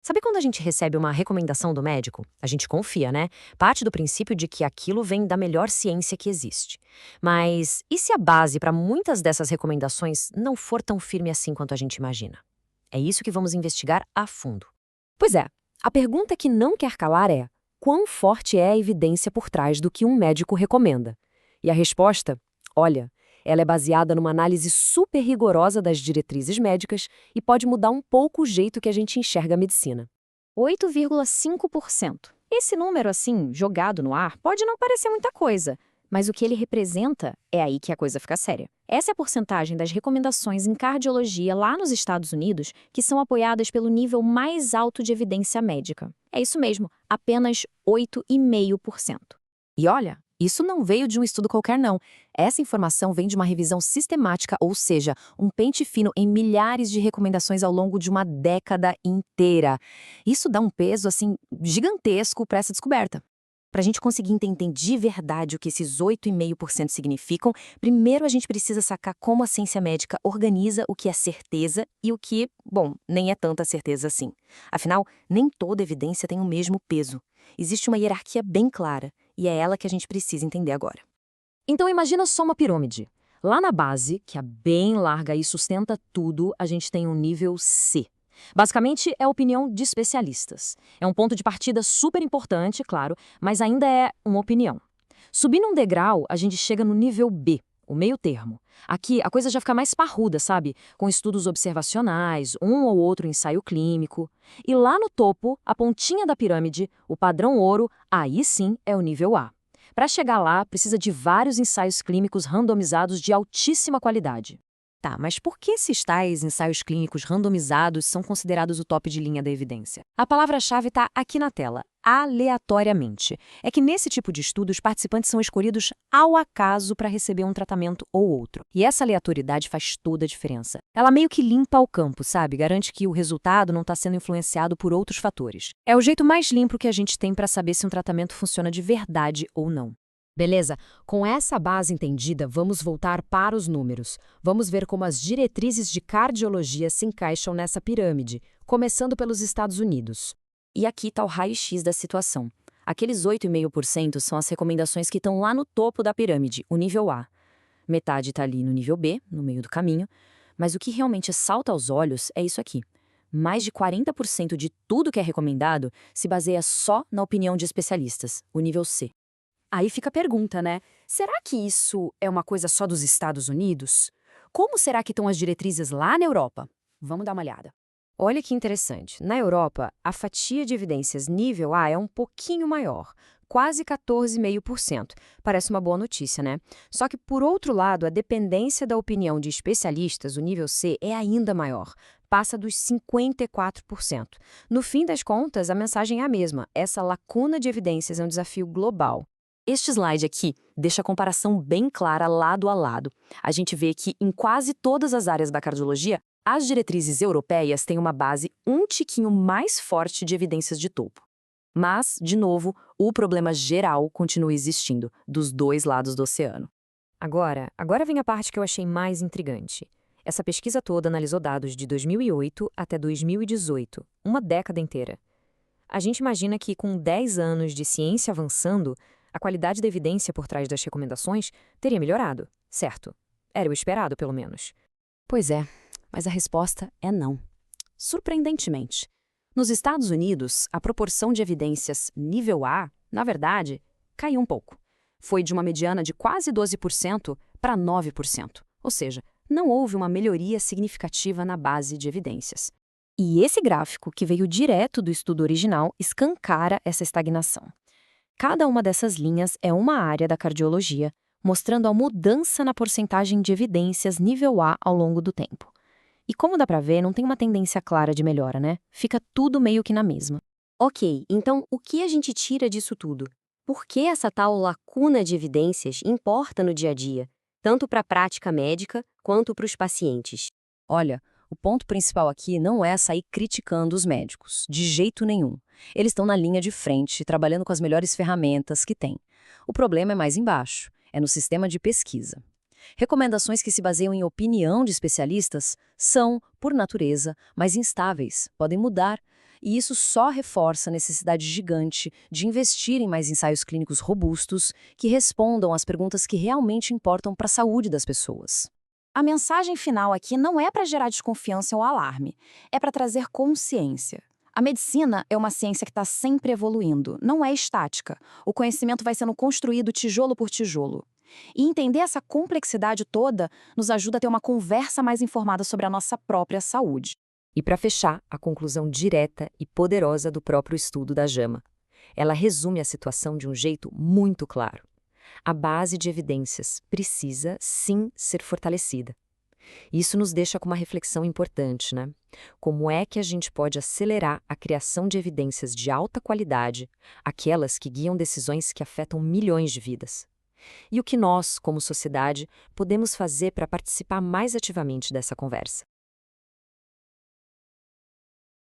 Sabe quando a gente recebe uma recomendação do médico? A gente confia, né? Parte do princípio de que aquilo vem da melhor ciência que existe. Mas e se a base para muitas dessas recomendações não for tão firme assim quanto a gente imagina? É isso que vamos investigar a fundo. Pois é, a pergunta que não quer calar é: quão forte é a evidência por trás do que um médico recomenda? E a resposta? Olha, ela é baseada numa análise super rigorosa das diretrizes médicas e pode mudar um pouco o jeito que a gente enxerga a medicina. 8,5%. Esse número, assim, jogado no ar, pode não parecer muita coisa, mas o que ele representa é aí que a coisa fica séria. Essa é a porcentagem das recomendações em cardiologia lá nos Estados Unidos que são apoiadas pelo nível mais alto de evidência médica. É isso mesmo, apenas 8,5%. E olha, isso não veio de um estudo qualquer, não. Essa informação vem de uma revisão sistemática, ou seja, um pente fino em milhares de recomendações ao longo de uma década inteira. Isso dá um peso, assim, gigantesco para essa descoberta. Para a gente conseguir entender de verdade o que esses 8,5% significam, primeiro a gente precisa sacar como a ciência médica organiza o que é certeza e o que, bom, nem é tanta certeza assim. Afinal, nem toda evidência tem o mesmo peso. Existe uma hierarquia bem clara, e é ela que a gente precisa entender agora. Então imagina só uma pirâmide. Lá na base, que é bem larga e sustenta tudo, a gente tem um nível C. Basicamente, é a opinião de especialistas. É um ponto de partida super importante, claro, mas ainda é uma opinião. Subindo um degrau, a gente chega no nível B, o meio termo. Aqui, a coisa já fica mais parruda, sabe? Com estudos observacionais, um ou outro ensaio clínico. E lá no topo, a pontinha da pirâmide, o padrão ouro, aí sim é o nível A. Para chegar lá, precisa de vários ensaios clínicos randomizados de altíssima qualidade. Tá, mas por que esses tais ensaios clínicos randomizados são considerados o top de linha da evidência? A palavra-chave está aqui na tela, aleatoriamente. É que nesse tipo de estudo, os participantes são escolhidos ao acaso para receber um tratamento ou outro. E essa aleatoriedade faz toda a diferença. Ela meio que limpa o campo, sabe? Garante que o resultado não está sendo influenciado por outros fatores. É o jeito mais limpo que a gente tem para saber se um tratamento funciona de verdade ou não. Beleza? Com essa base entendida, vamos voltar para os números. Vamos ver como as diretrizes de cardiologia se encaixam nessa pirâmide, começando pelos Estados Unidos. E aqui está o raio-x da situação. Aqueles 8,5% são as recomendações que estão lá no topo da pirâmide, o nível A. Metade está ali no nível B, no meio do caminho, mas o que realmente salta aos olhos é isso aqui. Mais de 40% de tudo que é recomendado se baseia só na opinião de especialistas, o nível C. Aí fica a pergunta, né? Será que isso é uma coisa só dos Estados Unidos? Como será que estão as diretrizes lá na Europa? Vamos dar uma olhada. Olha que interessante. Na Europa, a fatia de evidências nível A é um pouquinho maior, quase 14,5%. Parece uma boa notícia, né? Só que, por outro lado, a dependência da opinião de especialistas, o nível C, é ainda maior. Passa dos 54%. No fim das contas, a mensagem é a mesma. Essa lacuna de evidências é um desafio global. Este slide aqui deixa a comparação bem clara lado a lado. A gente vê que, em quase todas as áreas da cardiologia, as diretrizes europeias têm uma base um tiquinho mais forte de evidências de topo. Mas, de novo, o problema geral continua existindo, dos dois lados do oceano. Agora vem a parte que eu achei mais intrigante. Essa pesquisa toda analisou dados de 2008 até 2018, uma década inteira. A gente imagina que, com 10 anos de ciência avançando, a qualidade da evidência por trás das recomendações teria melhorado, certo? Era o esperado, pelo menos. Pois é, mas a resposta é não. Surpreendentemente. Nos Estados Unidos, a proporção de evidências nível A, na verdade, caiu um pouco. Foi de uma mediana de quase 12% para 9%. Ou seja, não houve uma melhoria significativa na base de evidências. E esse gráfico, que veio direto do estudo original, escancara essa estagnação. Cada uma dessas linhas é uma área da cardiologia, mostrando a mudança na porcentagem de evidências nível A ao longo do tempo. E como dá pra ver, não tem uma tendência clara de melhora, né? Fica tudo meio que na mesma. Ok, então o que a gente tira disso tudo? Por que essa tal lacuna de evidências importa no dia a dia, tanto para a prática médica quanto para os pacientes? Olha, o ponto principal aqui não é sair criticando os médicos, de jeito nenhum. Eles estão na linha de frente, trabalhando com as melhores ferramentas que têm. O problema é mais embaixo, é no sistema de pesquisa. Recomendações que se baseiam em opinião de especialistas são, por natureza, mais instáveis, podem mudar, E isso só reforça a necessidade gigante de investir em mais ensaios clínicos robustos que respondam às perguntas que realmente importam para a saúde das pessoas. A mensagem final aqui não é para gerar desconfiança ou alarme, é para trazer consciência. A medicina é uma ciência que está sempre evoluindo, não é estática. O conhecimento vai sendo construído tijolo por tijolo. E entender essa complexidade toda nos ajuda a ter uma conversa mais informada sobre a nossa própria saúde. E para fechar, a conclusão direta e poderosa do próprio estudo da JAMA. Ela resume a situação de um jeito muito claro. A base de evidências precisa, sim, ser fortalecida. Isso nos deixa com uma reflexão importante, né? Como é que a gente pode acelerar a criação de evidências de alta qualidade, aquelas que guiam decisões que afetam milhões de vidas? E o que nós, como sociedade, podemos fazer para participar mais ativamente dessa conversa?